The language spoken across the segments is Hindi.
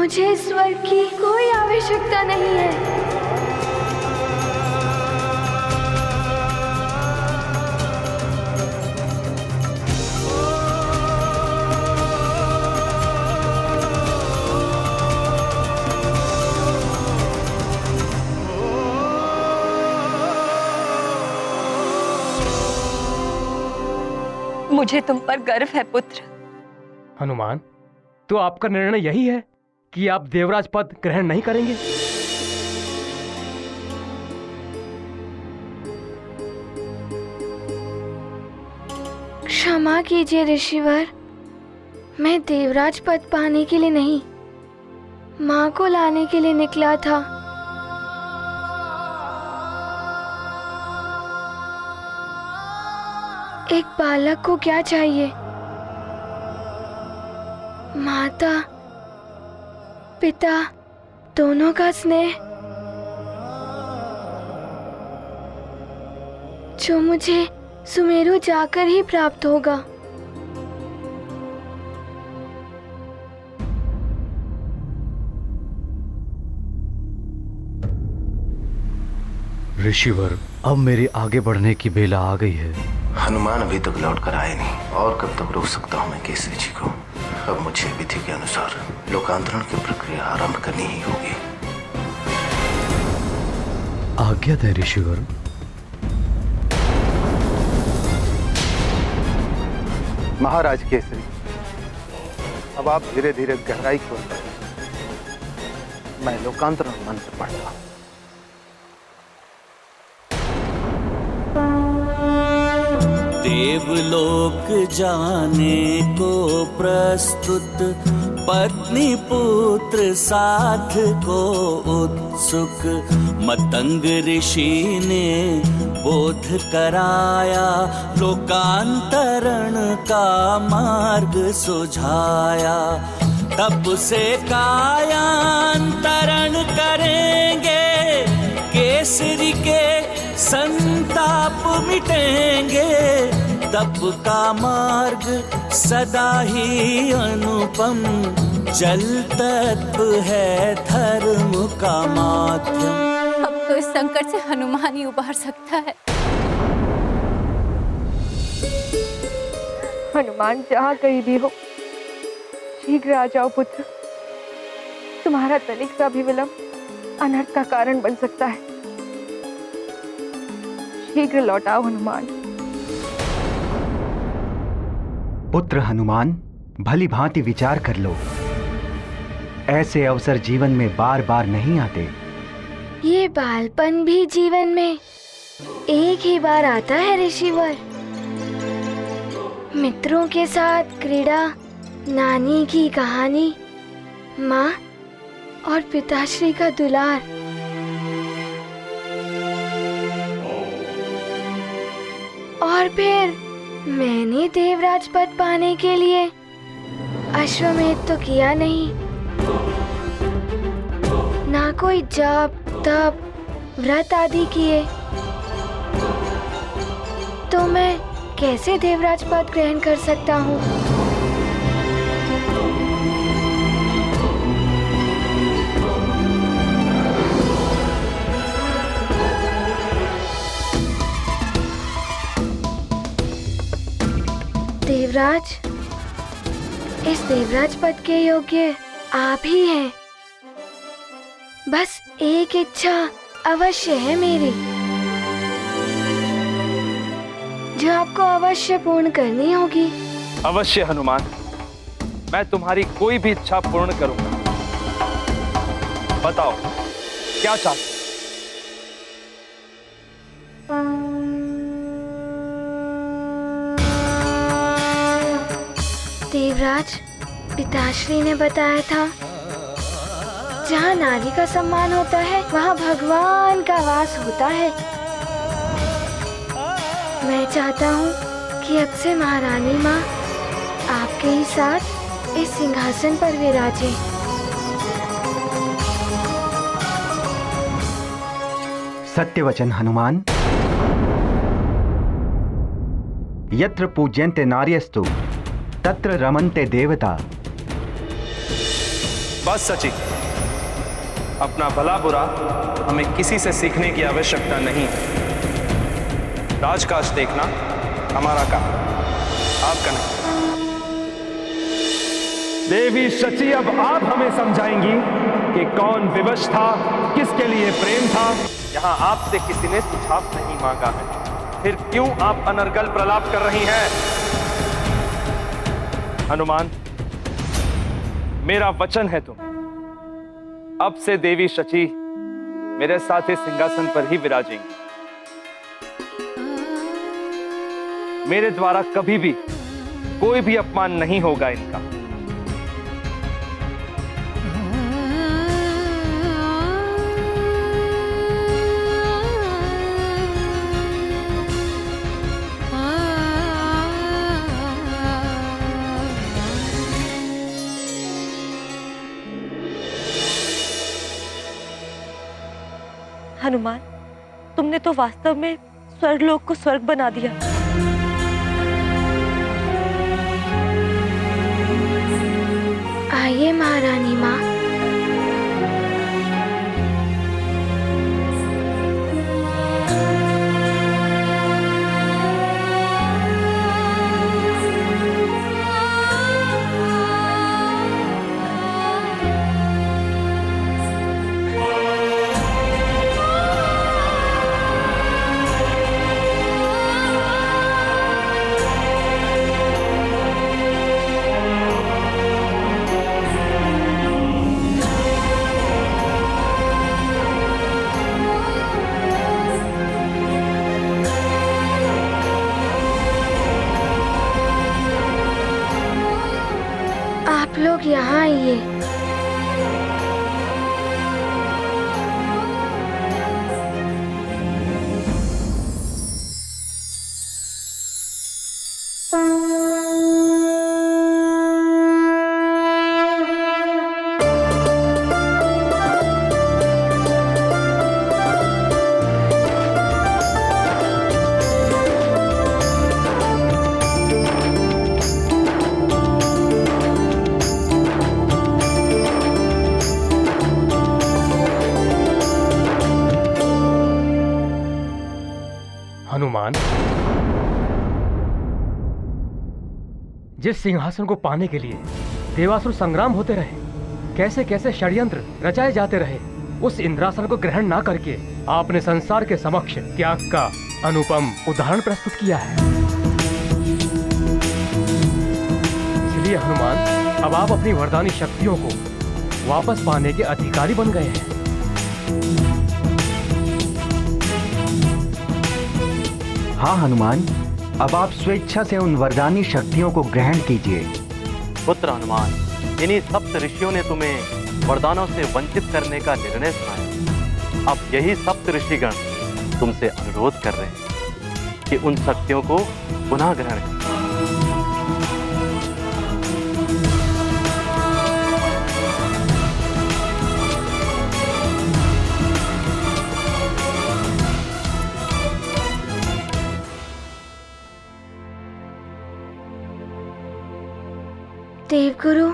मुझे स्वर की कोई आवश्यकता नहीं है। मुझे तुम पर गर्व है पुत्र। हनुमान, तो आपका निर्णय यही है कि आप देवराज पद ग्रहण नहीं करेंगे? क्षमा कीजिए ऋषिवर, मैं देवराज पद पाने के लिए नहीं, माँ को लाने के लिए निकला था। एक बालक को क्या चाहिए? माता पिता दोनों का स्नेह, जो मुझे सुमेरु जाकर ही प्राप्त होगा। ऋषिवर, अब मेरे आगे बढ़ने की बेला आ गई है। हनुमान अभी तक लौट कर आए नहीं, और कब तक रोक सकता हूँ मैं केसरी जी को? अब मुझे विधि के अनुसार लोकांतरण की प्रक्रिया आरंभ करनी ही होगी। आज्ञा दें ऋषिवर। महाराज केसरी, अब आप धीरे धीरे गहराई की ओर बढ़ें। मैं लोकांतरण मंत्र पढ़ता हूँ। देवलोक जाने को प्रस्तुत, पत्नी पुत्र साथ को उत्सुक। मतंग ऋषि ने बोध कराया, लोकांतरण का मार्ग सुझाया। तप से कायांतरण करेंगे, केसरी के संताप मिटेंगे। तप का मार्ग सदा ही अनुपम, जल तत्व है धर्म का माध्यम। अब तो इस संकट से हनुमान ही उबार सकता है। हनुमान, जहाँ कहीं भी हो, शीघ्र आ जाओ पुत्र। तुम्हारा तनिक सा भी विलंब अनर्थ का कारण बन सकता है। शीघ्र लौटाओ हनुमान। पुत्र हनुमान, भली भांति विचार कर लो। ऐसे अवसर जीवन में बार बार नहीं आते। ये बालपन भी जीवन में एक ही बार आता है ऋषिवर। मित्रों के साथ क्रीड़ा, नानी की कहानी, माँ और पिताश्री का दुलार। और फिर मैंने देवराज पद पाने के लिए अश्वमेध तो किया नहीं, ना कोई जप तप व्रत आदि किए, तो मैं कैसे देवराज पद ग्रहण कर सकता हूँ? देवराज, इस देवराज पद के योग्य आप ही हैं। बस एक इच्छा अवश्य है मेरी, जो आपको अवश्य पूर्ण करनी होगी। अवश्य हनुमान, मैं तुम्हारी कोई भी इच्छा पूर्ण करूंगा। बताओ क्या चाहते? देवराज, पिताश्री ने बताया था, जहाँ नारी का सम्मान होता है वहाँ भगवान का वास होता है। मैं चाहता हूँ कि अब से महारानी माँ आपके ही साथ इस सिंहासन पर विराजे। सत्य वचन हनुमान। यत्र पूज्यन्ते नार्यस्तु तत्र रमन्ते देवता। बस सची, अपना भला बुरा हमें किसी से सीखने की आवश्यकता नहीं है। राजकाज देखना हमारा काम, आपका नहीं। देवी शची, अब आप हमें समझाएंगी कि कौन विवश था, किसके लिए प्रेम था। यहाँ आपसे किसी ने सुझाव नहीं मांगा है, फिर क्यों आप अनर्गल प्रलाप कर रही हैं? हनुमान, मेरा वचन है तुम, अब से देवी शची मेरे साथ इस सिंहासन पर ही विराजेंगी। मेरे द्वारा कभी भी कोई भी अपमान नहीं होगा इनका। हनुमान, तुमने तो वास्तव में स्वर्गलोक को स्वर्ग बना दिया। आइए महारानी माँ। आप लोग यहाँ आइए। हनुमान, जिस सिंहासन को पाने के लिए देवासुर संग्राम होते रहे, कैसे कैसे षड्यंत्र रचाए जाते रहे, उस इंद्रासन को ग्रहण ना करके आपने संसार के समक्ष त्याग का अनुपम उदाहरण प्रस्तुत किया है। इसलिए हनुमान, अब आप अपनी वरदानी शक्तियों को वापस पाने के अधिकारी बन गए हैं। हाँ हनुमान, अब आप स्वेच्छा से उन वरदानी शक्तियों को ग्रहण कीजिए। पुत्र हनुमान, इन्हीं सप्त ऋषियों ने तुम्हें वरदानों से वंचित करने का निर्णय सुनाया। अब यही सप्त ऋषिगण तुमसे अनुरोध कर रहे हैं कि उन शक्तियों को पुनः ग्रहण करो। देवगुरु,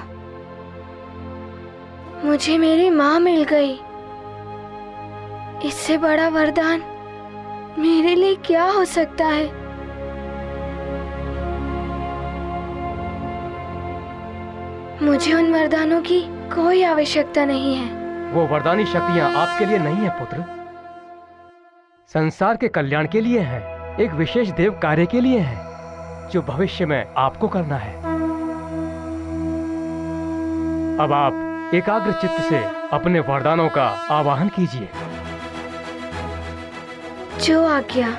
मुझे मेरी माँ मिल गई। इससे बड़ा वरदान मेरे लिए क्या हो सकता है? मुझे उन वरदानों की कोई आवश्यकता नहीं है। वो वरदानी शक्तियां आपके लिए नहीं है पुत्र, संसार के कल्याण के लिए है, एक विशेष देव कार्य के लिए है, जो भविष्य में आपको करना है। अब आप एकाग्र चित्त से अपने वरदानों का आवाहन कीजिए। जो आज्ञा।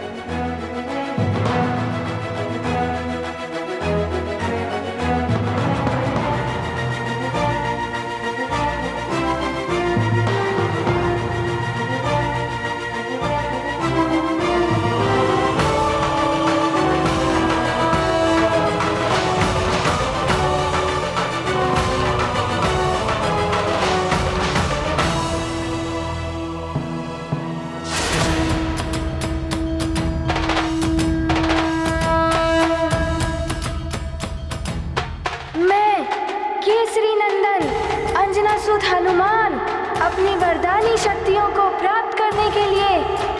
वरदानी शक्तियों को प्राप्त करने के लिए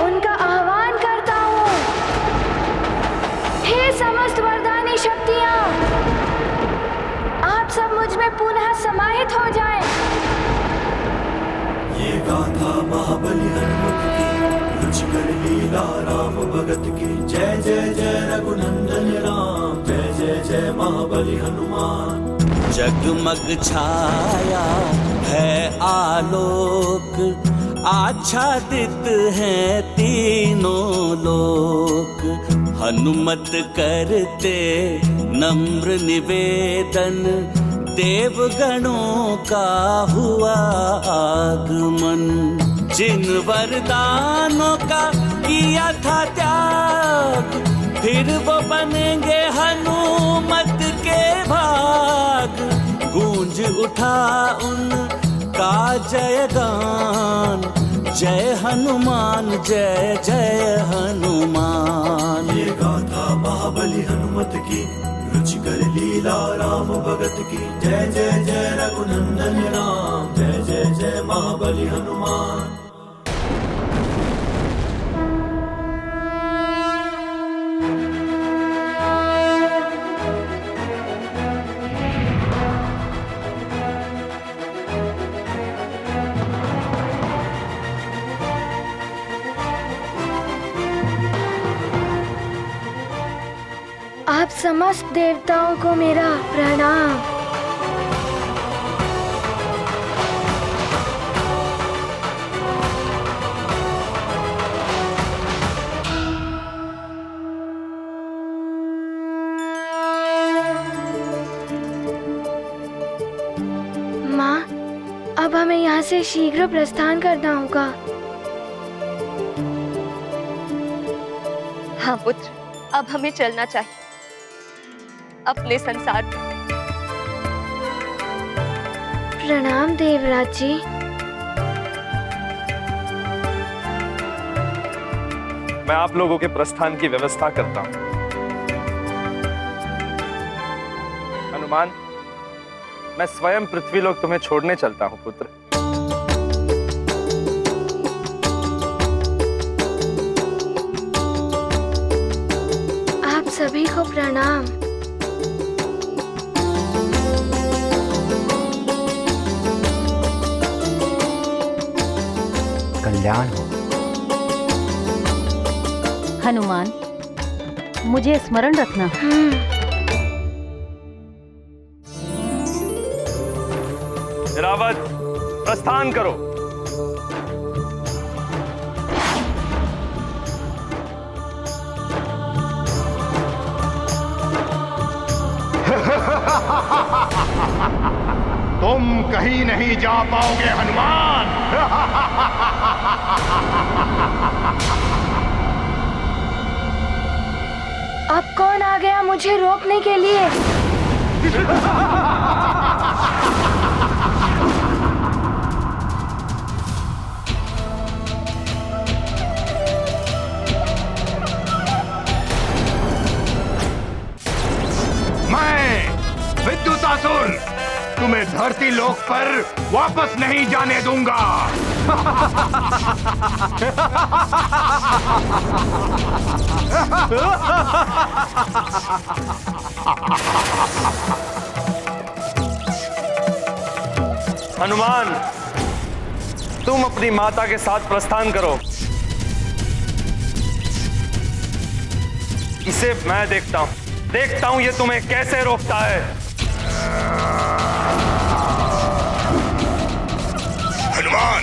उनका आह्वान करता हूँ। हे समस्त वरदानी शक्तियाँ, आप सब मुझ में पुनः समाहित हो जाएं। ये गाथा महाबली हनुमत की, रुचिकर लीला राम भगत की। जय जय जय रघुनंदन राम, जय जय जय महाबली हनुमान। जगमग छाया है आलोक, आच्छादित है तीनों लोक। हनुमत करते नम्र निवेदन, देवगणों का हुआ आगमन। जिन वरदानों का किया था त्याग, फिर वो बनेंगे हनुमत के भाग। गूंज उठा उनका जयगान, जय हनुमान जय जय हनुमान। ये गाथा महाबली हनुमत की, रुचिकर लीला राम भगत की। जय जय जय रघुनंदन राम, जय जय जय महाबली हनुमान। आप समस्त देवताओं को मेरा प्रणाम। माँ, अब हमें यहाँ से शीघ्र प्रस्थान करना होगा। हाँ पुत्र, अब हमें चलना चाहिए अपने संसार में। प्रणाम देवराज जी। मैं आप लोगों के प्रस्थान की व्यवस्था करता हूं। हनुमान, मैं स्वयं पृथ्वीलोक तुम्हें छोड़ने चलता हूं पुत्र। आप सभी को प्रणाम। कल्याण हो। हनुमान, मुझे स्मरण रखना। रावत, प्रस्थान करो। तुम कहीं नहीं जा पाओगे हनुमान। अब कौन आ गया मुझे रोकने के लिए? मैं विद्युतासुर तुम्हें धरती लोक पर वापस नहीं जाने दूंगा। हनुमान, तुम अपनी माता के साथ प्रस्थान करो। इसे मैं देखता हूं ये तुम्हें कैसे रोकता है। हनुमान,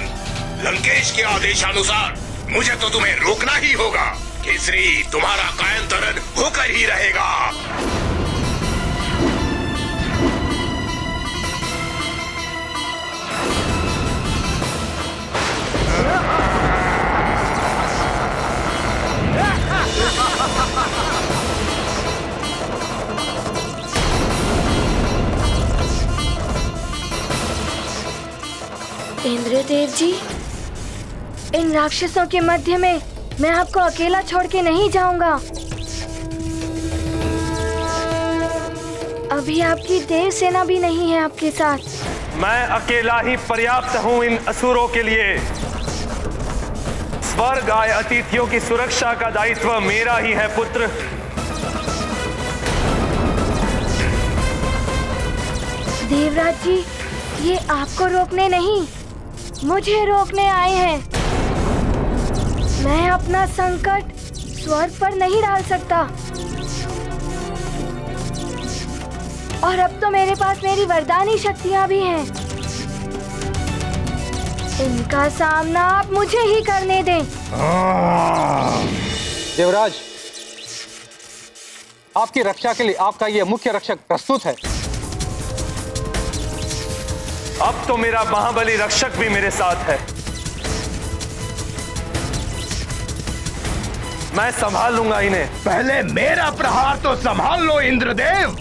लंकेश के आदेशानुसार मुझे तो तुम्हें रोकना ही होगा। केसरी तुम्हारा कायंतरण होकर ही रहेगा। इंद्रदेव जी, इन राक्षसों के मध्य में मैं आपको अकेला छोड़ के नहीं जाऊंगा। अभी आपकी देव सेना भी नहीं है आपके साथ। मैं अकेला ही पर्याप्त हूं इन असुरों के लिए। स्वर्ग आए अतिथियों की सुरक्षा का दायित्व मेरा ही है पुत्र। देवराज जी, ये आपको रोकने नहीं, मुझे रोकने आए हैं। मैं अपना संकट स्वर्ग पर नहीं डाल सकता, और अब तो मेरे पास मेरी वरदानी शक्तियां भी हैं। इनका सामना आप मुझे ही करने दें। देवराज, आपकी रक्षा के लिए आपका ये मुख्य रक्षक प्रस्तुत है। अब तो मेरा महाबली रक्षक भी मेरे साथ है। मैं संभाल लूंगा इन्हें। पहले मेरा प्रहार तो संभाल लो इंद्रदेव।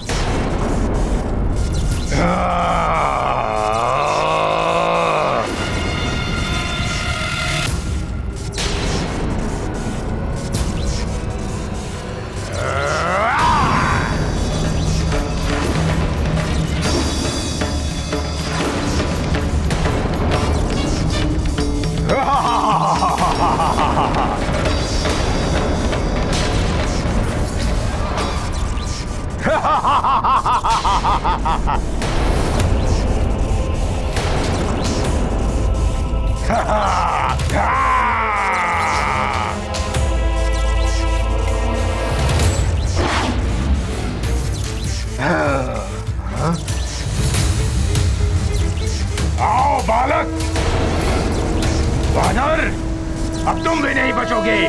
आओ बालक, वानर, अब तुम भी नहीं बचोगे।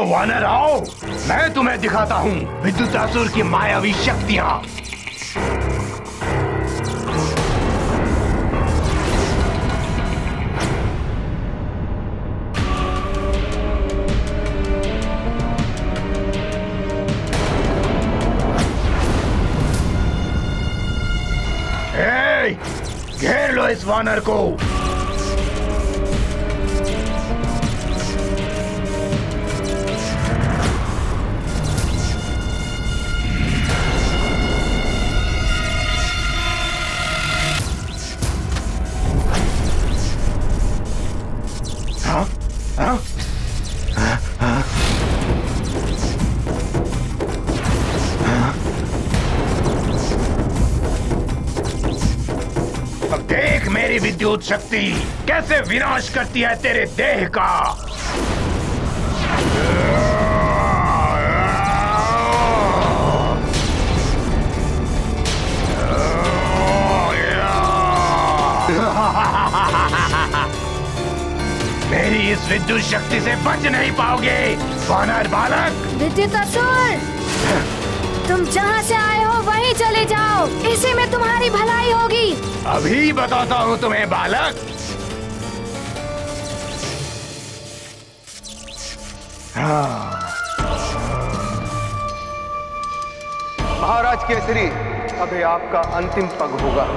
वानर आओ, मैं तुम्हें दिखाता हूँ विद्युतासुर की मायावी शक्तियाँ। घेर लो इस वानर को। देख मेरी विद्युत शक्ति कैसे विनाश करती है तेरे देह का। मेरी इस विद्युत शक्ति से बच नहीं पाओगे वानर बालक। विद्युतासुर, तुम जहाँ से आए हो वहीं चले जाओ, इसी में तुम्हारी भलाई होगी। अभी बताता हूँ तुम्हें बालक। महाराज केसरी, अभी आपका अंतिम पग होगा।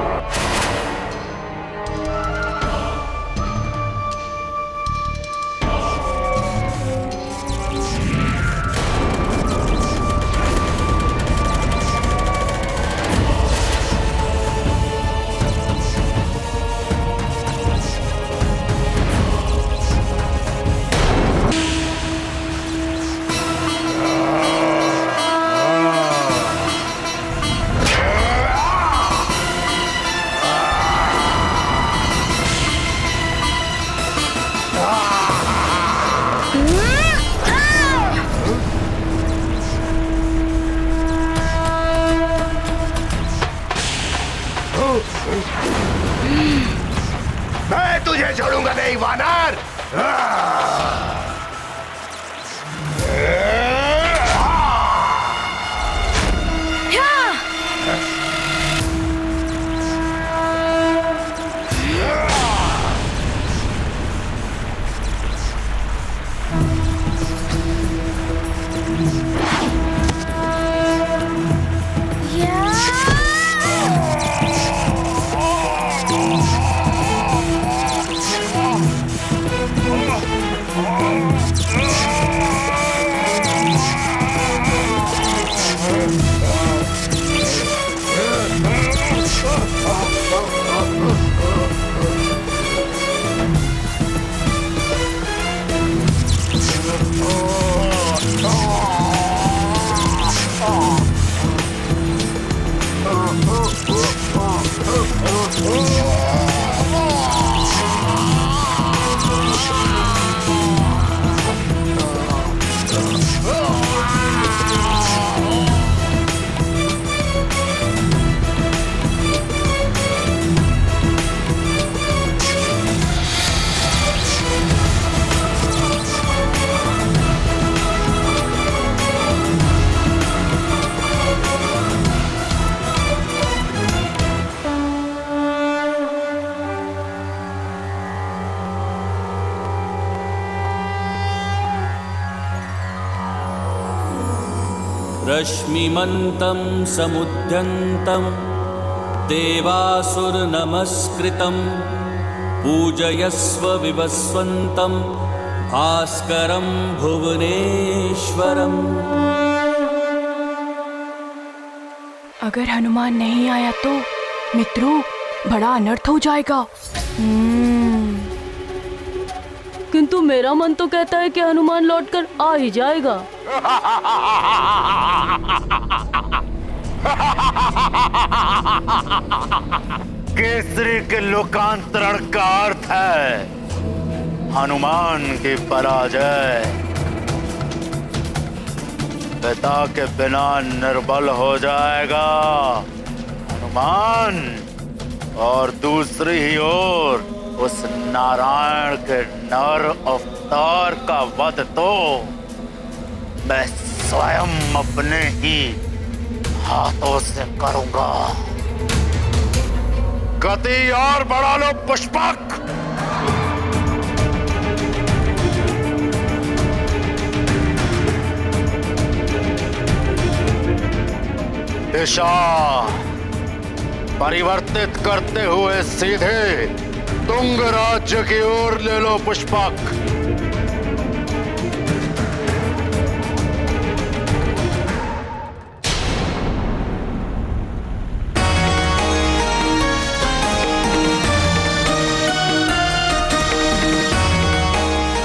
तुझे छोड़ूंगा नहीं वानर। रश्मिमन्तं समुद्यन्तं देवासुरनमस्कृतं पूजयस्व विवस्वन्तं भास्करं भुवनेश्वरम्। अगर हनुमान नहीं आया तो मित्रों बड़ा अनर्थ हो जाएगा। किंतु मेरा मन तो कहता है कि हनुमान लौटकर आ ही जाएगा। केसरी के लोकांतरण का अर्थ है हनुमान की पराजय। पिता के बिना निर्बल हो जाएगा हनुमान, और दूसरी ही ओर उस नारायण के नर अवतार का वध तो मैं स्वयं अपने ही हाथों से करूंगा। गति और बढ़ा लो पुष्पक। दिशा परिवर्तित करते हुए सीधे तुंग राज्य की ओर ले लो पुष्पक।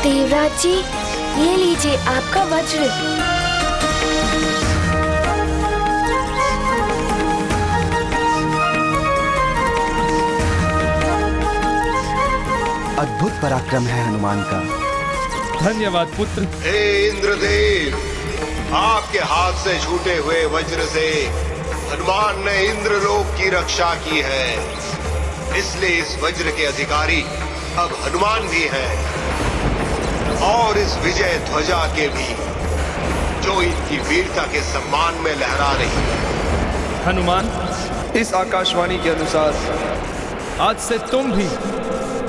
देवराज जी, ये लीजिए आपका वज्र। अद्भुत पराक्रम है हनुमान का। धन्यवाद पुत्र। हे इंद्रदेव, आपके हाथ से छूटे हुए वज्र से हनुमान ने इंद्रलोक की रक्षा की है, इसलिए इस वज्र के अधिकारी अब हनुमान भी हैं, और इस विजय ध्वजा के भी, जो इनकी वीरता के सम्मान में लहरा रही है। हनुमान, इस आकाशवाणी के अनुसार आज से तुम भी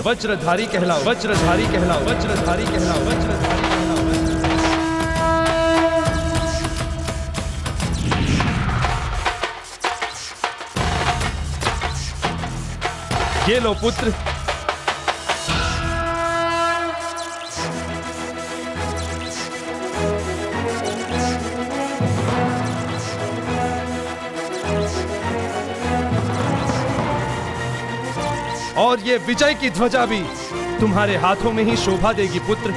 वज्रधारी कहलाओ, वज्रधारी कहलाओ, वज्रधारी कहलाओ, वज्रधारी कहलाओ। ये लो पुत्र। और ये विजय की ध्वजा भी तुम्हारे हाथों में ही शोभा देगी पुत्र।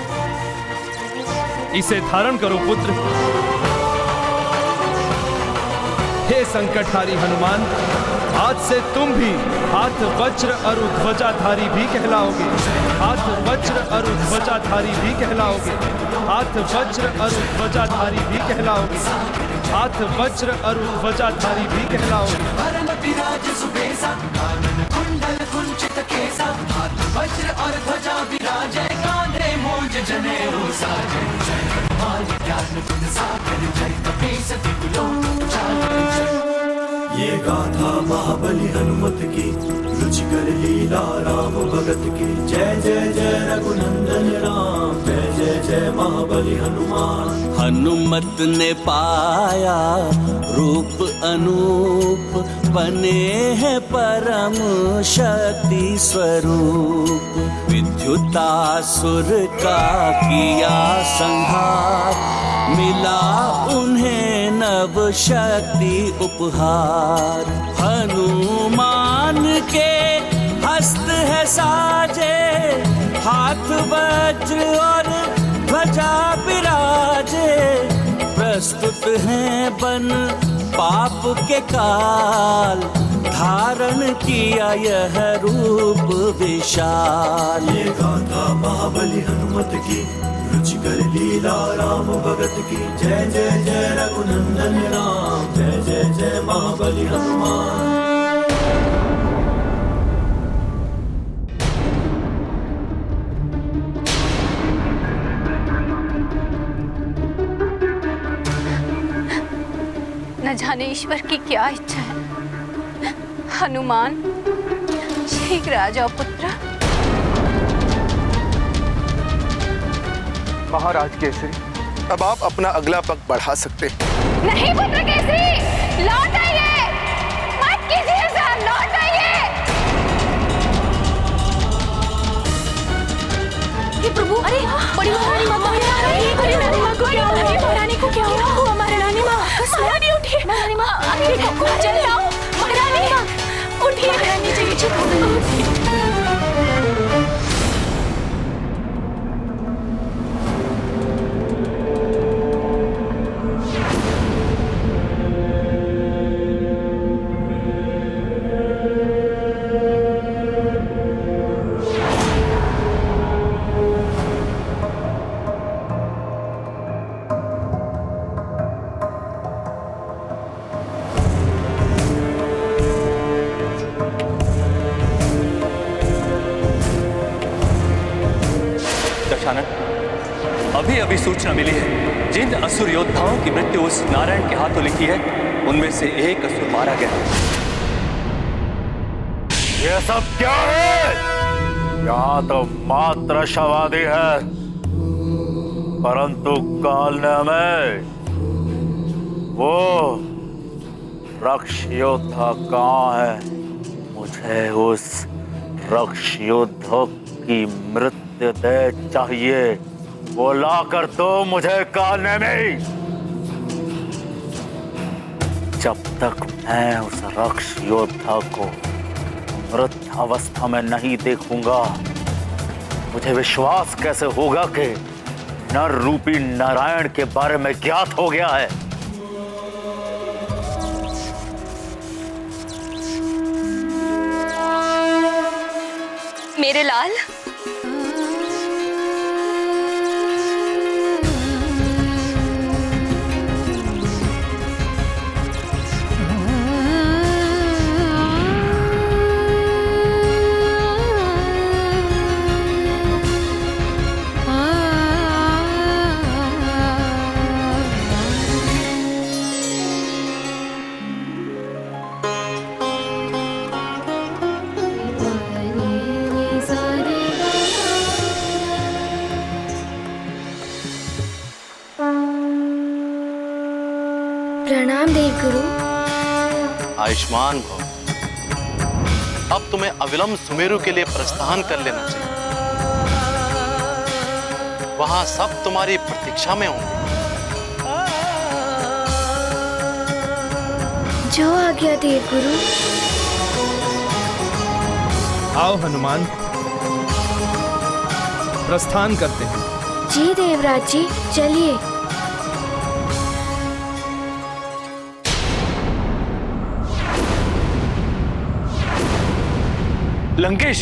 इसे धारण करो पुत्र। हे संकटहारी हनुमान, आज से तुम भी हाथ वज्र अरु ध्वजाधारी भी कहलाओगे। हाथ वज्र अरु ध्वजाधारी भी कहलाओगे। हाथ वज्र अरु ध्वजाधारी भी कहलाओगे। हाथ वज्र अरु ध्वजाधारी भी कहलाओगे। रक्त केसा, हाथ वज्र और ध्वजा विराजे, कांधे मूंज जनेऊ साजे। जय हनुमान ज्ञान गुण सागर, जय कपीस तिहु लोक उजागर। ये गाथा महाबली हनुमत की, रुचिकर लीला राम भगत की। जय जय जय रघुनंदन राम, जय जय जय महाबली हनुमान। हनुमत ने पाया रूप अनूप, बने हैं परम शक्ति स्वरूप। विद्युतासुर का किया संहार, मिला उन्हें नव शक्ति उपहार। हनुमान के हस्त है साजे, हाथ वज्र और ध्वजा विराजे। प्रस्तुत हैं बन पाप के काल, धारण किया यह रूप विशाल। ये गाथा महाबली हनुमत की, रुचिकर लीला राम भगत की। जय जय जय रघुनंदन राम, जय जय जय महाबली हनुमान। न जाने ईश्वर की क्या इच्छा है। हनुमान शीघ्र आ जाओ पुत्र। महाराज केसरी, अब आप अपना अगला पग बढ़ा सकते हैं। नहीं पुत्र केसरी, लौट आइए, मत कीजिए ऐसा, लौट आइए। हे प्रभु, अरे बड़ी महारानी माँ बड़ी रानी माँ को क्या हुआ? महारानी को क्या हुआ? हमारी रानी माँ महारानी उठिए, महारानी माँ चल आओ, महारानी माँ उठिए, महारानी जी चुप हो गई। अभी अभी सूचना मिली है, जिन असुर योद्धाओं की मृत्यु उस नारायण के हाथों लिखी है, उनमें से एक असुर मारा गया। ये सब क्या है? यहाँ तो मात्र शवादी है, परंतु कालने में वो रक्ष योद्धा कहाँ है? मुझे उस रक्ष योद्धा की मृत्यु दे चाहिए। वो ला कर दो मुझे कालने में। जब तक मैं उस रक्ष योद्धा को मृत अवस्था में नहीं देखूंगा, मुझे विश्वास कैसे होगा कि नर रूपी नारायण के बारे में ज्ञात हो गया है। मेरे लाल, प्रणाम देवगुरु। आयुष्मान भव। अब तुम्हें अविलंब सुमेरु के लिए प्रस्थान कर लेना चाहिए। वहां सब तुम्हारी प्रतीक्षा में होंगे। जो आज्ञा देवगुरु। आओ हनुमान, प्रस्थान करते हैं। जी देवराज जी, चलिए। लंकेश,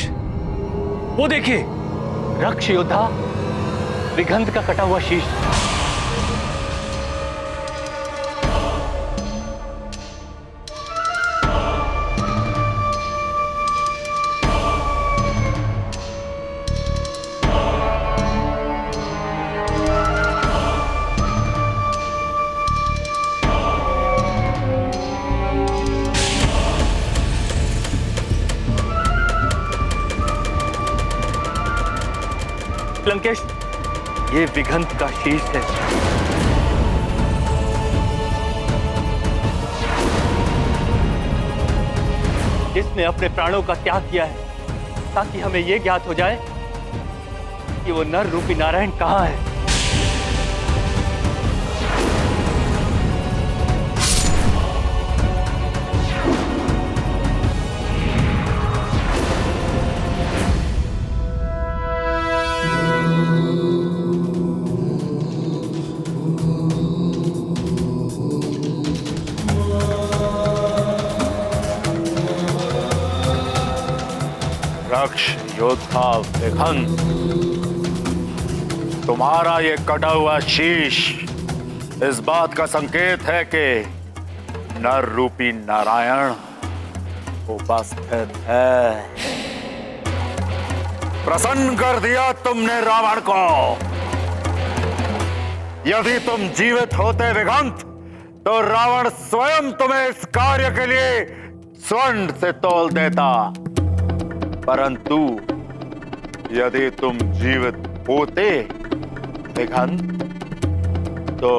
वो देखिए, रक्ष योद्धा विगंध का कटा हुआ शीश। लंकेश, ये विघंत का शीश है। इसने अपने प्राणों का त्याग किया है ताकि हमें यह ज्ञात हो जाए कि वो नर रूपी नारायण कहाँ है। रक्ष योद्धा विघंत, तुम्हारा ये कटा हुआ शीश इस बात का संकेत है कि नर रूपी नारायण उपस्थित है। प्रसन्न कर दिया तुमने रावण को। यदि तुम जीवित होते विघंत, तो रावण स्वयं तुम्हें इस कार्य के लिए स्वर्ण से तौल देता। परंतु यदि तुम जीवित होते विघंत, तो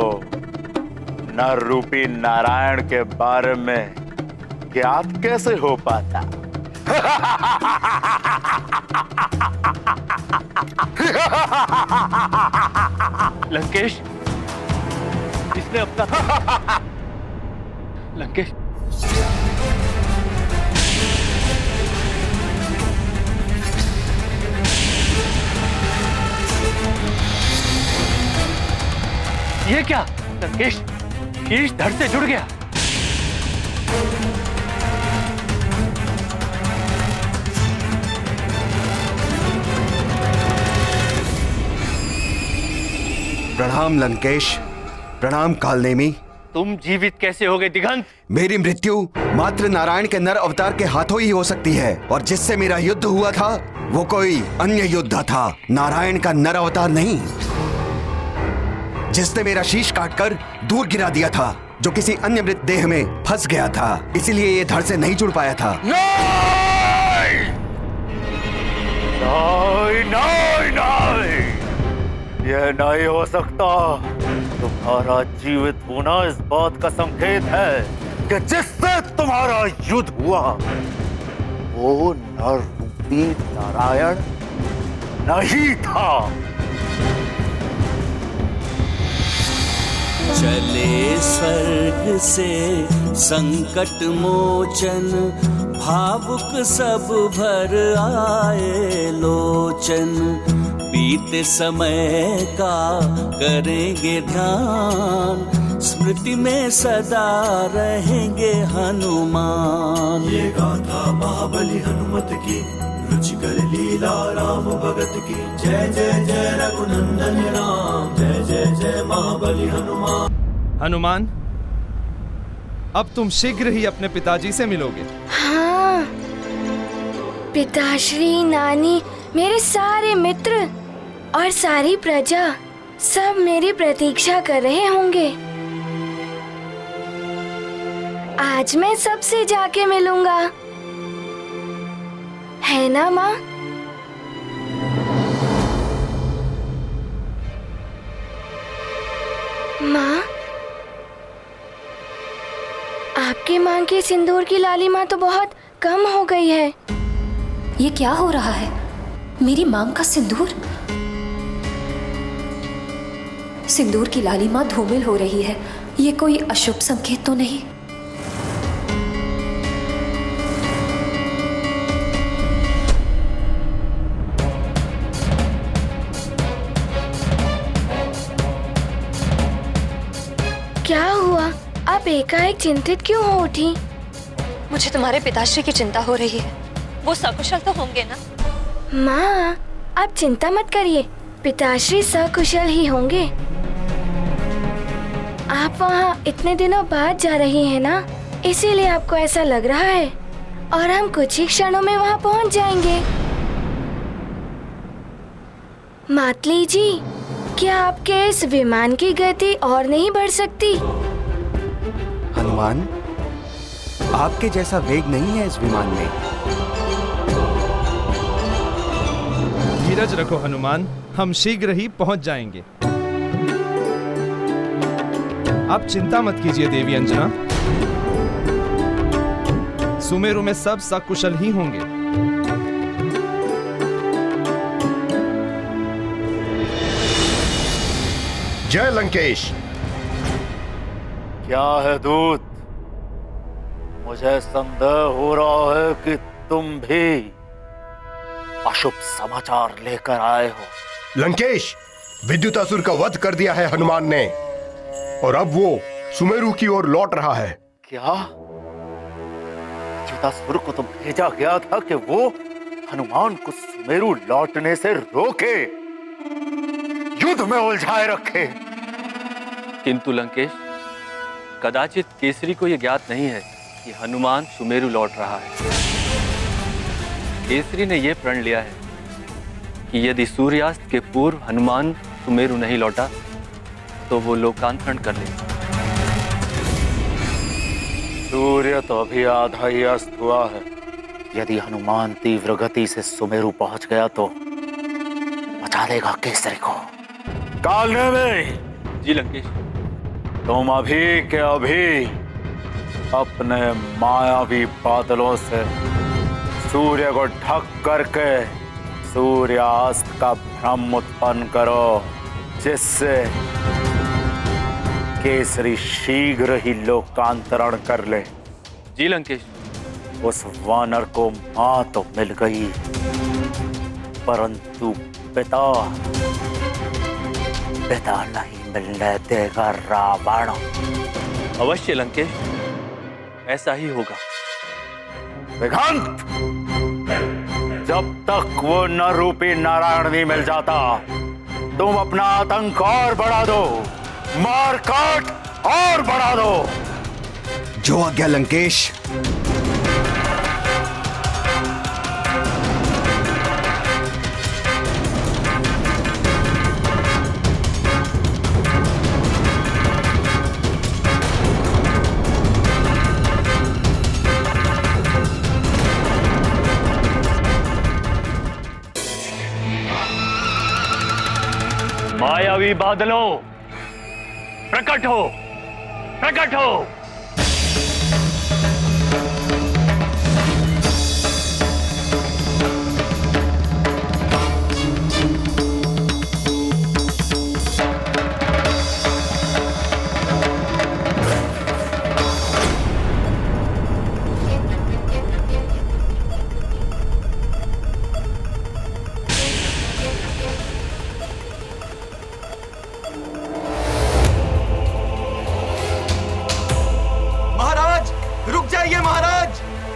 नर रूपी नारायण के बारे में ज्ञात कैसे हो पाता? लंकेश, इसने अपना लंकेश, ये क्या? लंकेश, शीश धड़ से जुड़ गया। प्रणाम लंकेश, प्रणाम कालनेमी। तुम जीवित कैसे हो गए दिगंत? मेरी मृत्यु मात्र नारायण के नर अवतार के हाथों ही हो सकती है, और जिससे मेरा युद्ध हुआ था वो कोई अन्य योद्धा था, नारायण का नर अवतार नहीं, जिसने मेरा शीश काटकर दूर गिरा दिया था, जो किसी अन्य मृत देह में फंस गया था, इसीलिए ये धड़ से नहीं जुड़ पाया था। नहीं! नहीं, नहीं, नहीं! यह नहीं हो सकता। तुम्हारा जीवित होना इस बात का संकेत है कि जिससे तुम्हारा युद्ध हुआ वो नर रूपी नारायण नहीं था। चले स्वर्ग से संकट मोचन, भावुक सब भर आए लोचन। बीते समय का करेंगे ध्यान, स्मृति में सदा रहेंगे हनुमान। ये गाथा महाबली हनुमत की, रुचिकर लीला राम भगत की। जय जय जय रघुनंदन राम, जय जय जय महाबली हनुमान। हनुमान, अब तुम शीघ्र ही अपने पिताजी से मिलोगे। हाँ, पिताश्री, नानी, मेरे सारे मित्र और सारी प्रजा सब मेरी प्रतीक्षा कर रहे होंगे। आज मैं सबसे जाके मिलूंगा, है ना माँ? माँ, आपकी माँ की सिंदूर की लालिमा तो बहुत कम हो गई है। ये क्या हो रहा है? मेरी मांग का सिंदूर? सिंदूर की लालिमा धूमिल हो रही है। ये कोई अशुभ संकेत तो नहीं? क्या हुआ? आप एकाएक चिंतित क्यों हो उठी? मुझे तुम्हारे पिताश्री की चिंता हो रही है। वो सकुशल तो होंगे ना? माँ, आप चिंता मत करिए, पिताश्री सकुशल ही होंगे। आप वहाँ इतने दिनों बाद जा रही हैं ना, इसीलिए आपको ऐसा लग रहा है, और हम कुछ ही क्षणों में वहाँ पहुँच जाएंगे। मातली जी, क्या आपके इस विमान की गति और नहीं बढ़ सकती? हनुमान, आपके जैसा वेग नहीं है इस विमान में। धीरज रखो हनुमान, हम शीघ्र ही पहुंच जाएंगे। आप चिंता मत कीजिए देवी अंजना, सुमेरु में सब सकुशल ही होंगे। जय लंकेश। क्या है दूत? मुझे संदेह हो रहा है कि तुम भी अशुभ समाचार लेकर आए हो। लंकेश, विद्युतासुर का वध कर दिया है हनुमान ने, और अब वो सुमेरु की ओर लौट रहा है। क्या विद्युतासुर को तो भेजा गया था कि वो हनुमान को सुमेरु लौटने से रोके, युद्ध में उलझाए रखे। किंतु लंकेश, कदाचित केसरी को यह ज्ञात नहीं है कि हनुमान सुमेरु लौट रहा है। केसरी ने यह प्रण लिया है कि यदि सूर्यास्त के पूर्व हनुमान सुमेरु नहीं लौटा तो वो लोकांतरण कर ले। सूर्य तो अभी आधा ही अस्त हुआ है। यदि हनुमान तीव्र गति से सुमेरु पहुंच गया तो बचा देगा केसरी को। कालने में जी लंकेश, तुम अभी के अभी अपने मायावी बादलों से सूर्य को ढक करके सूर्यास्त का भ्रम उत्पन्न करो, जिससे केसरी शीघ्र ही लोकांतरण कर ले। जी लंकेश। उस वानर को मां तो मिल गई, परंतु पिता नहीं मिलने देगा रावण। अवश्य लंकेश, ऐसा ही होगा। विघंत, जब तक वो न रूपी नारायण नहीं मिल जाता, तुम अपना आतंक और बढ़ा दो, मार काट और बढ़ा दो। जो आज्ञा लंकेश। मायावी बादलों, प्रकट हो, प्रकट हो।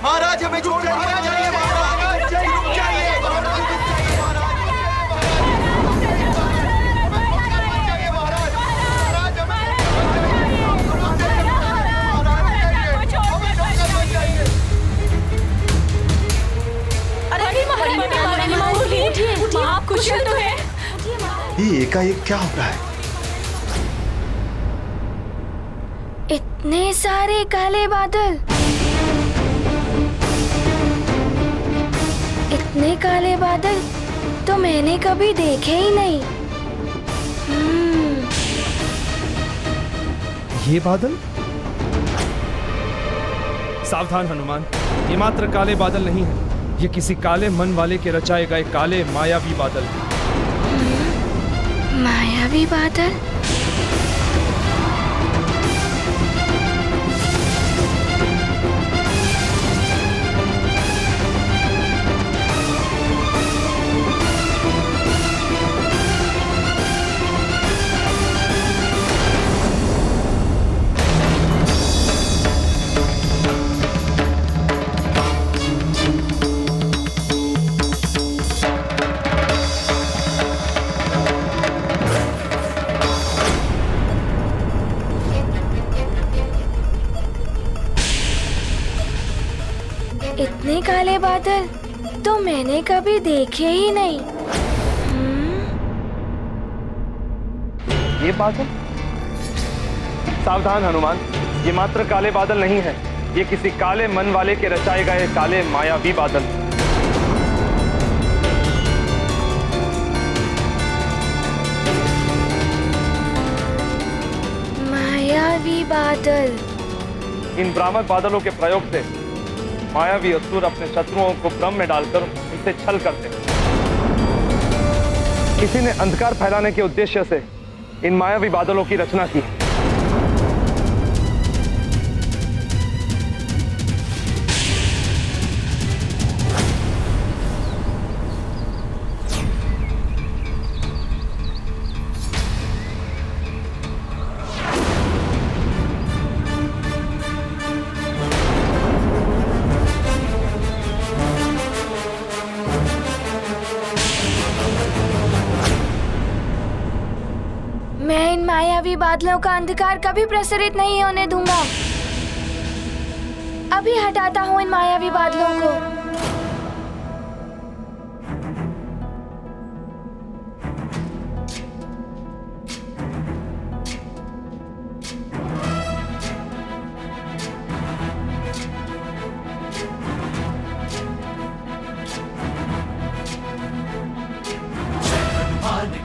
महाराज हमें छोड़ जाइए, महाराज रुक जाइए, आप कुशल तो हैं? ये एकाएक क्या हो रहा है? इतने सारे काले बादल, इतने काले बादल तो मैंने कभी देखे ही नहीं। ये बादल? सावधान हनुमान, ये मात्र काले बादल नहीं है, ये किसी काले मन वाले के रचाए गए काले मायावी बादल हैं। मायावी बादल? इतने काले बादल तो मैंने कभी देखे ही नहीं। ये बादल? सावधान हनुमान, ये मात्र काले बादल नहीं है, ये किसी काले मन वाले के रचाए गए काले मायावी बादल। मायावी बादल। इन भ्रामक बादलों के प्रयोग से मायावी असुर अपने शत्रुओं को भ्रम में डालकर उनसे छल करते हैं। किसी ने अंधकार फैलाने के उद्देश्य से इन मायावी बादलों की रचना की है। मैं इन मायावी बादलों का अंधकार कभी प्रसरित नहीं होने दूंगा। अभी हटाता हूँ इन मायावी बादलों को।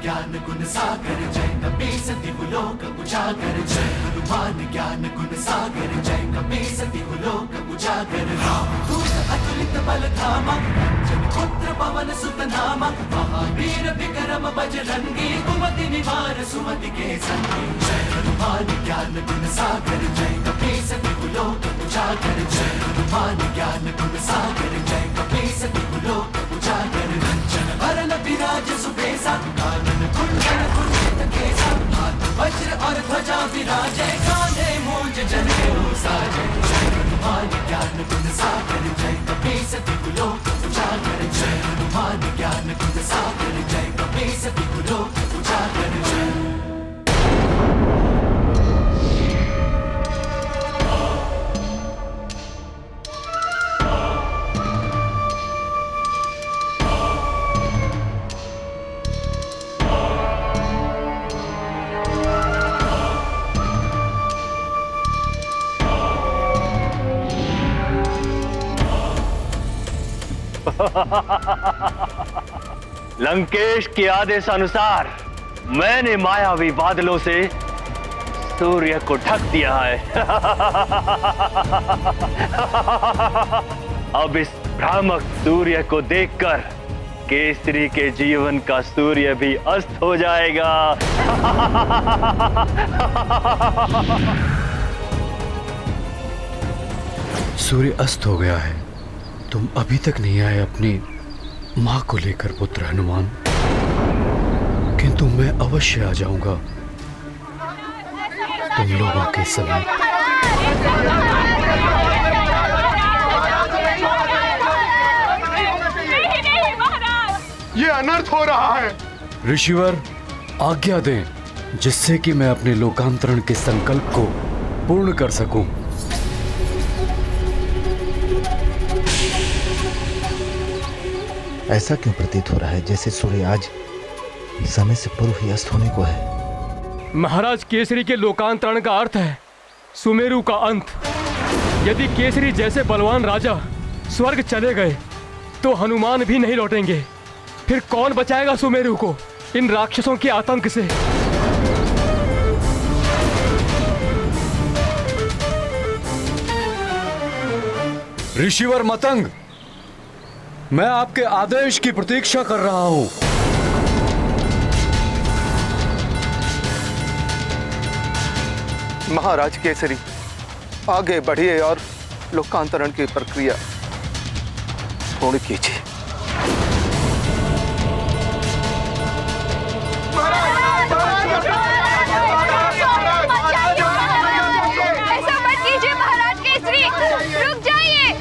ज्ञान गुण सागर जय कपीस दिवलोक उजागर जय हनुमान ज्ञान गुण सागर जय कपीस दिवलोक उजागर राम दूत अतुलित बल धामा जन पुत्र पवन सुत नामा महावीर विक्रम बजरंगी कुमति निवार सुमति के संगी जय हनुमान ज्ञान गुण सागर जय कपीस दिवलोक उजागर जय हनुमान ज्ञान गुण सागर जय कपीस दिवलोक उजागर रंजन भरन विराज सुबेसा कानन कुंडल कुंडित केसा हाथ वज्र और ध्वजा विराजे कांधे मूंज जनेऊ साजे जय हनुमान ज्ञान गुण सागर जय कपीस दिवलोक उजागर जय हनुमान ज्ञान गुण सागर जय कपीस दिवलोक उजागर जय लंकेश के आदेश अनुसार मैंने मायावी बादलों से सूर्य को ढक दिया है। अब इस भ्रामक सूर्य को देखकर केसरी के जीवन का सूर्य भी अस्त हो जाएगा। सूर्य अस्त हो गया है। तुम अभी तक नहीं आए अपनी मां को लेकर पुत्र हनुमान, किंतु मैं अवश्य आ जाऊंगा तुम लोगों के समीप। ये अनर्थ हो रहा है। ऋषिवर आज्ञा दें जिससे कि मैं अपने लोकांतरण के संकल्प को पूर्ण कर सकूं। ऐसा क्यों प्रतीत हो रहा है जैसे सूर्य आज समय से पूर्व ही अस्त होने को है? महाराज, केसरी के लोकांतरण का अर्थ है सुमेरु का अंत। यदि केसरी जैसे बलवान राजा स्वर्ग चले गए तो हनुमान भी नहीं लौटेंगे। फिर कौन बचाएगा सुमेरु को इन राक्षसों के आतंक से? ऋषिवर मतंग, मैं आपके आदेश की प्रतीक्षा कर रहा हूं। महाराज केसरी, आगे बढ़िए और लोकांतरण की प्रक्रिया पूर्ण कीजिए। ऐसा मत कीजिए महाराज केसरी, रुक जाइए।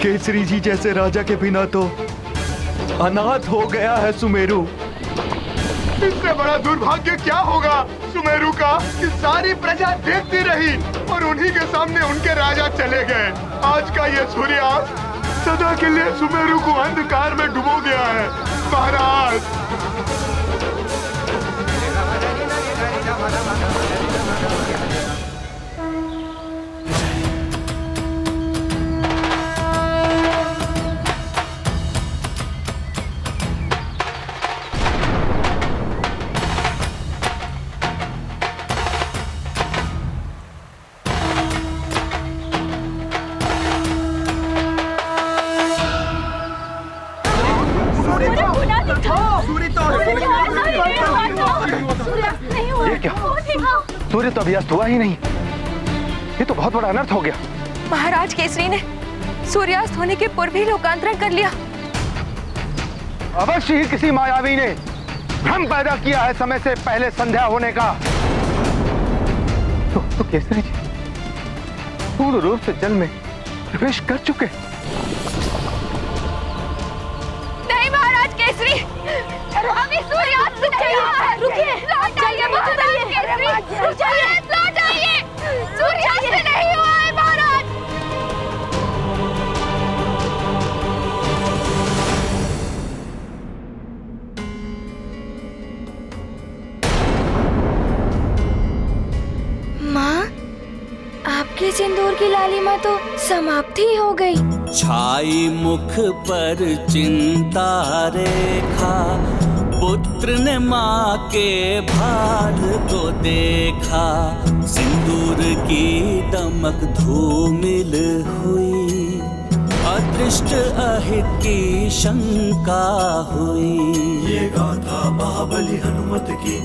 केसरी जी जैसे राजा के बिना तो अनाथ हो गया है सुमेरु। इससे बड़ा दुर्भाग्य क्या होगा सुमेरु का कि सारी प्रजा देखती रही और उन्हीं के सामने उनके राजा चले गए। आज का ये सूर्यास्त सदा के लिए सुमेरु को अंधकार में डुबो गया है। महाराज ये क्या? सूर्य तो अभी अस्त हुआ ही नहीं। ये तो बहुत बड़ा अनर्थ हो गया। महाराज केसरी ने सूर्यास्त होने के पूर्व ही लोकांतरण कर लिया। अवश्य ही किसी मायावी ने भ्रम पैदा किया है समय से पहले संध्या होने का। तो केसरी जी पूर्ण रूप से जल में प्रवेश कर चुके। नहीं महाराज केसरी, अभी सूर्यास्त नहीं हुआ है। रुकिए, लौट आइए महाराज केसरी, रुक जाइए, लौट आइए। सूर्यास्त नहीं हुआ है महाराज। माँ, आपके सिंदूर की लालिमा तो समाप्ति हो गई। छाई मुख पर चिंता रेखा, पुत्र ने माँ के भाल को देखा। सिंदूर की दमक धूमिल हुई, अदृष्ट अहित की शंका हुई। ये गाथा महाबली हनुमत की,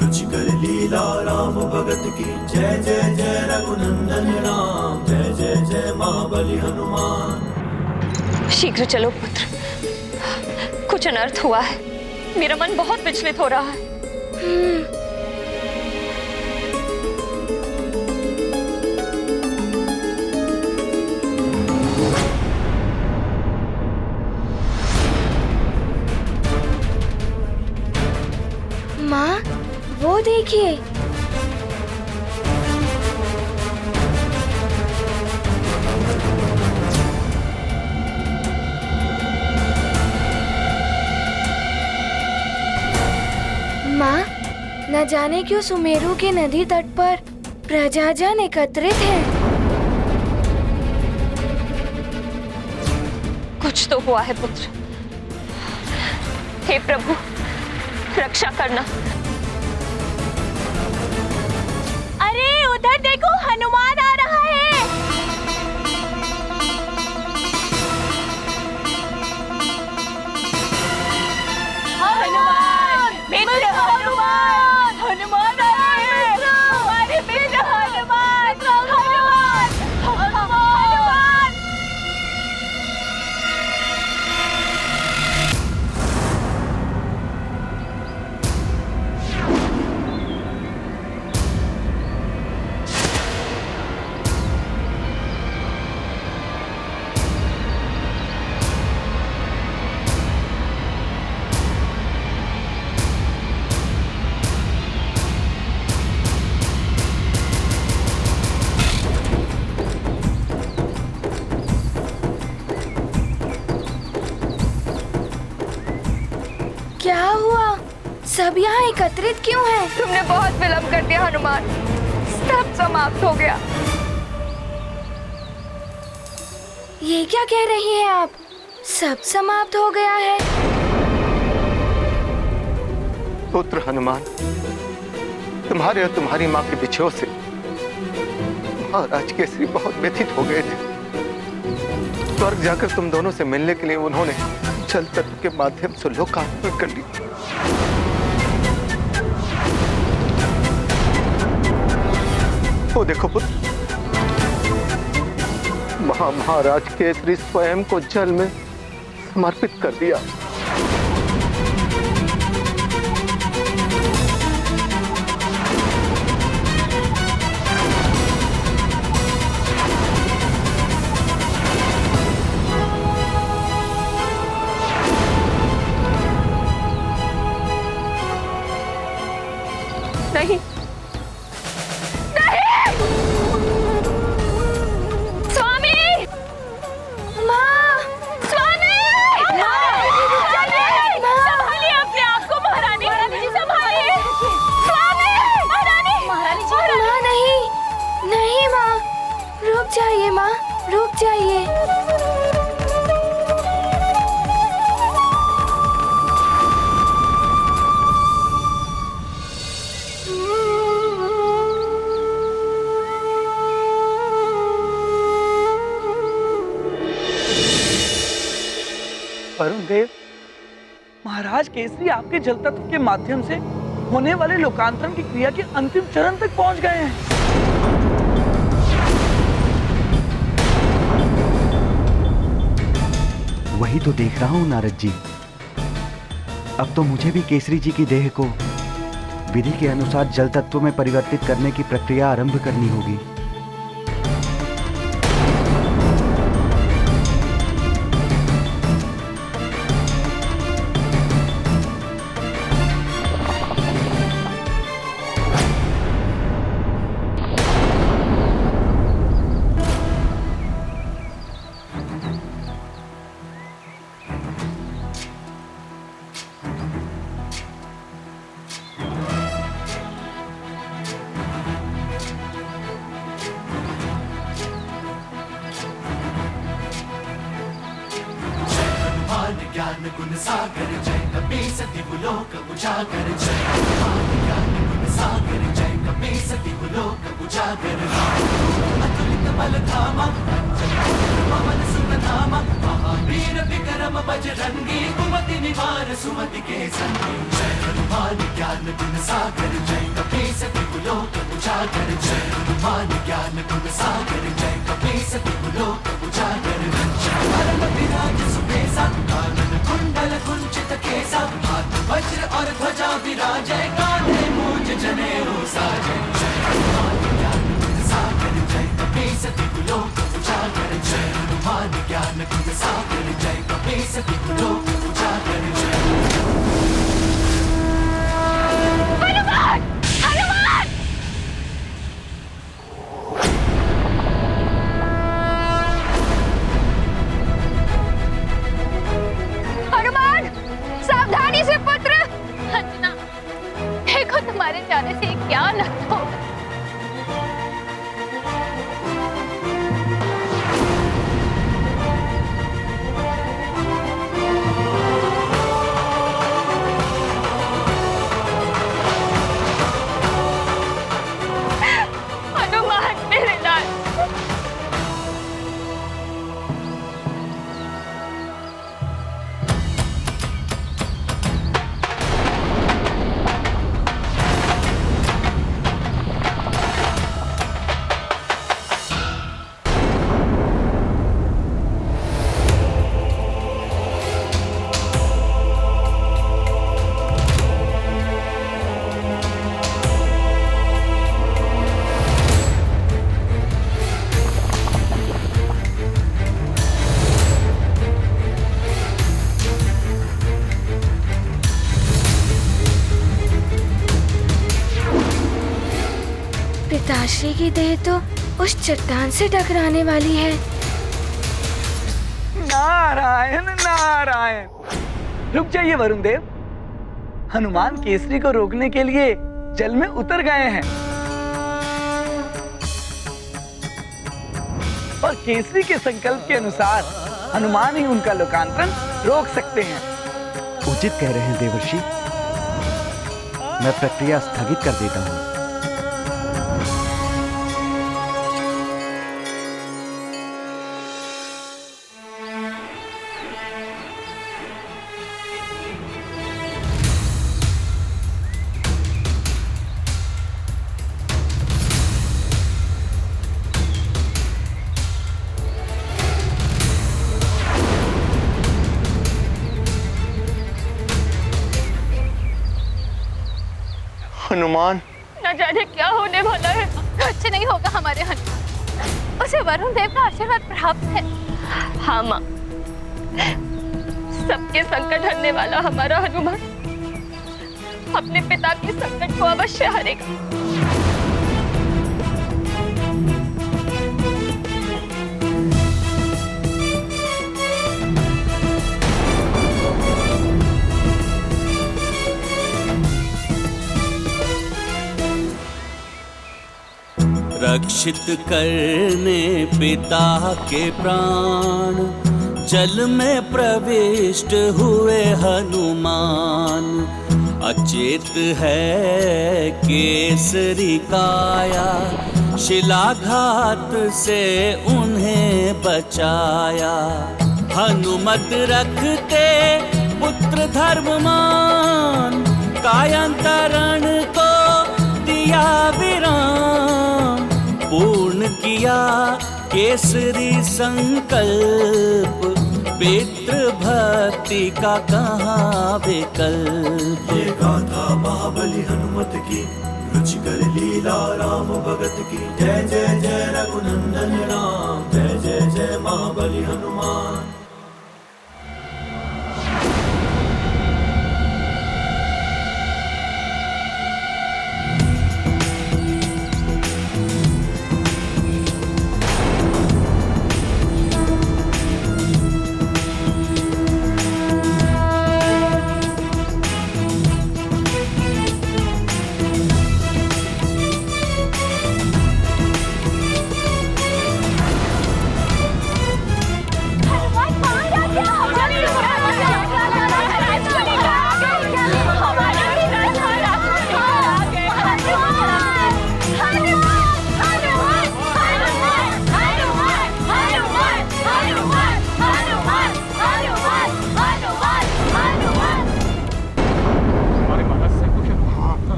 रुचिकर लीला राम भगत की। जय जय जय रघुनंदन राम, जय जय जय महाबली हनुमान। शीघ्र चलो पुत्र, कुछ अनर्थ हुआ है। मेरा मन बहुत विचलित हो रहा है। माँ, वो देखिए। माँ, न जाने क्यों सुमेरु के नदी तट पर प्रजाजन एकत्रित है। कुछ तो हुआ है पुत्र। हे प्रभु, रक्षा करना। अरे उधर देखो, हनुमान आ रहा है। हनुमान, मित्र हनुमान, हनुमान आए हैं। हमारे मित्र हनुमान, हनुमान, हनुमान। क्या हुआ? सब यहाँ एकत्रित क्यों हैं? तुमने बहुत विलंब कर दिया हनुमान, सब समाप्त हो गया। ये क्या कह रही हैं आप? सब समाप्त हो गया है? पुत्र हनुमान, तुम्हारे और तुम्हारी माँ के बिछोह से महाराज केसरी बहुत व्यथित हो गए थे। स्वर्ग जाकर तुम दोनों से मिलने के लिए उन्होंने जल तत्व के माध्यम से लोकार्पण कर ली। वो देखो पुत्र, महाराज केसरी स्वयं को जल में समर्पित कर दिया। जाइए माँ, रुक जाइए। वरुण देव, महाराज केसरी आपके जल तत्व के माध्यम से होने वाले लोकांतरण की क्रिया के अंतिम चरण तक पहुंच गए हैं। वही तो देख रहा हूं नारद जी। अब तो मुझे भी केसरी जी की देह को विधि के अनुसार जल तत्व में परिवर्तित करने की प्रक्रिया आरंभ करनी होगी। ज्ञान गुण सागर जय कपी सती लोक उजागर जय हनुमान ज्ञान गुण सागर जय कपी सती लोक उजागर अतुलित बल धामा पवन सुत नामा महावीर विक्रम बजरंगी कुमति निवार सुमति के संगी जय हनुमान ज्ञान गुण सागर जय कपी सती लोक उजागर जय हनुमान ज्ञान गुण सागर जय कपी सती लोक उजागर विराज सुबेसा कानन कुंडल कुंचित केसा हाथ वज्र और ध्वजा विराजै कांधे मूंज जनेऊ साजै जय हनुमान ज्ञान गुण सागर जय कपी सती लोक उजागर जय हनुमान ज्ञान गुण सागर जय कपी सती लोक उजागर जय हनुमान हनुमान हनुमान सावधानी से पुत्र। अंजना देखो तुम्हारे जाने से क्या नष्ट हो। हनुमान मेरे लाल पिताश्री की देह तो उस चट्टान से टकराने वाली है। नारायण नारायण। रुक जाइए वरुण देव, हनुमान केसरी को रोकने के लिए जल में उतर गए हैं और केसरी के संकल्प के अनुसार हनुमान ही उनका लोकांतरण रोक सकते हैं। उचित कह रहे हैं देवर्षि। मैं प्रक्रिया स्थगित कर देता हूँ। हनुमान न जाने क्या होने वाला है। कुछ नहीं होगा हमारे हनुमान, उसे वरुण देव का आशीर्वाद प्राप्त है। हाँ माँ, सबके संकट हरने वाला हमारा हनुमान अपने पिता के संकट को अवश्य हरेगा। रक्षित करने पिता के प्राण जल में प्रविष्ट हुए हनुमान। अचेत है केसरी काया, शिलाघात से उन्हें बचाया। हनुमत रखते पुत्र धर्ममान, कायांतरण को दिया विराम। पूर्ण किया केसरी संकल्प, पितृ भक्ति का कहाँ विकल्प। ये गाथा महाबली हनुमत की, रुचिकर लीला राम भगत की। जय जय जय रघुनंदन राम, जय जय जय महाबली हनुमान।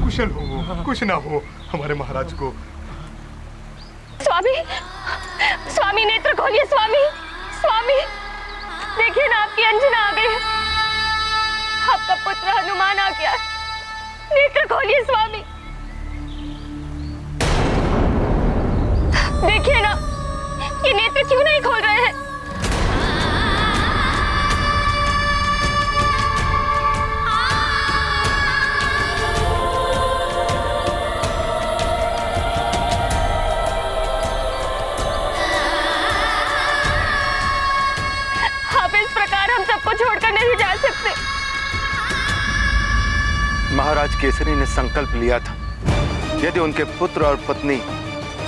कुशल हो, कुछ ना हो हमारे महाराज को। स्वामी, स्वामी नेत्र खोलिए स्वामी, स्वामी देखिए ना आपकी अंजना आ गई है, आपका पुत्र हनुमान आ गया। नेत्र खोलिए स्वामी, देखिए ना ये नेत्र क्यों नहीं खोल रहे हैं। छोड़कर नहीं जा सकते। महाराज केसरी ने संकल्प लिया था, यदि उनके पुत्र और पत्नी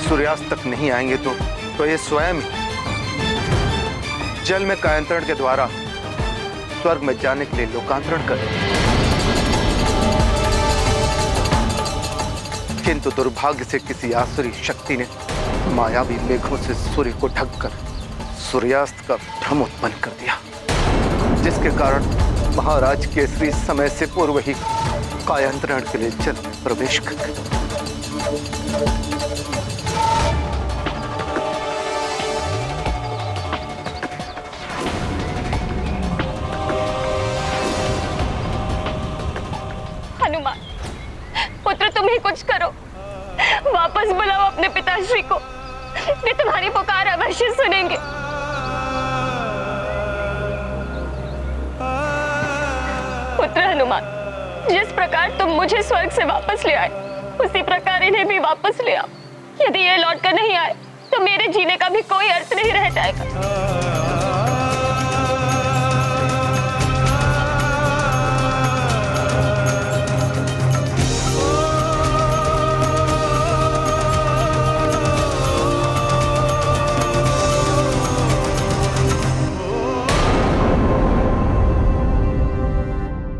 सूर्यास्त तक नहीं आएंगे तो ये स्वयं जल में कायांतरण के द्वारा स्वर्ग में जाने के लिए लोकांतरण करेंगे। किंतु दुर्भाग्य से किसी आसुरी शक्ति ने मायावी मेघों से सूर्य को ढककर सूर्यास्त का भ्रम उत्पन्न कर दिया, जिसके कारण महाराज केसरी समय से पूर्व ही कायांतरण के लिए जल में प्रवेश कर गए। हनुमान पुत्र तुम ही कुछ करो, वापस बुलाओ अपने पिताश्री को, वे तुम्हारी पुकार अवश्य सुनेंगे। पुत्र हनुमान, जिस प्रकार तुम मुझे स्वर्ग से वापस ले आए, उसी प्रकार इन्हें भी वापस ले आओ। यदि ये लौटकर नहीं आए तो मेरे जीने का भी कोई अर्थ नहीं रह जाएगा।